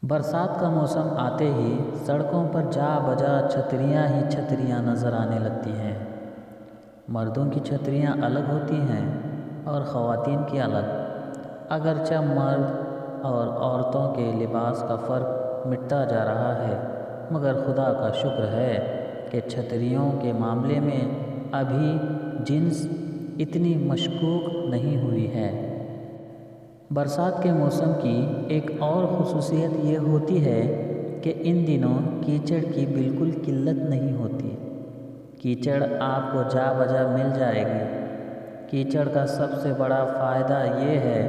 برسات کا موسم آتے ہی سڑکوں پر جا بجا چھتریاں ہی چھتریاں نظر آنے لگتی ہیں۔ مردوں کی چھتریاں الگ ہوتی ہیں اور خواتین کی الگ۔ اگرچہ مرد اور عورتوں کے لباس کا فرق مٹتا جا رہا ہے، مگر خدا کا شکر ہے کہ چھتریوں کے معاملے میں ابھی جنس اتنی مشکوک نہیں ہوئی ہے۔ برسات کے موسم کی ایک اور خصوصیت یہ ہوتی ہے کہ ان دنوں کیچڑ کی بالکل قلت نہیں ہوتی۔ کیچڑ آپ کو جا بجا مل جائے گی۔ کیچڑ کا سب سے بڑا فائدہ یہ ہے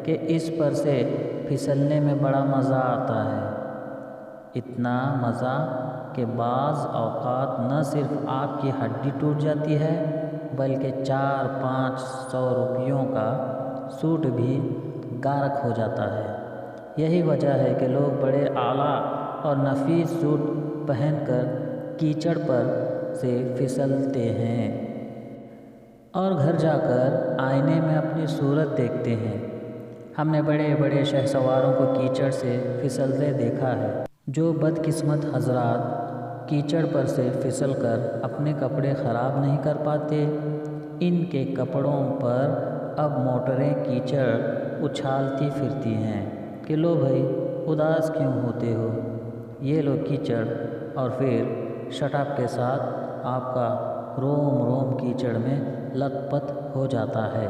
کہ اس پر سے پھسلنے میں بڑا مزہ آتا ہے۔ اتنا مزہ کہ بعض اوقات نہ صرف آپ کی ہڈی ٹوٹ جاتی ہے بلکہ 400-500 روپیوں کا سوٹ بھی غارق ہو جاتا ہے۔ یہی وجہ ہے کہ لوگ بڑے اعلیٰ اور نفیس سوٹ پہن کر کیچڑ پر سے پھسلتے ہیں اور گھر جا کر آئینے میں اپنی صورت دیکھتے ہیں۔ ہم نے بڑے بڑے شہسواروں کو کیچڑ سے پھسلتے دیکھا ہے۔ جو بدقسمت حضرات کیچڑ پر سے پھسل کر اپنے کپڑے خراب نہیں کر پاتے، ان کے کپڑوں پر اب موٹریں کیچڑ اچھالتی پھرتی ہیں کہ لو بھائی اداس کیوں ہوتے ہو، یہ لو کیچڑ، اور پھر شٹاپ کے ساتھ آپ کا روم روم کیچڑ میں لت پت ہو جاتا ہے۔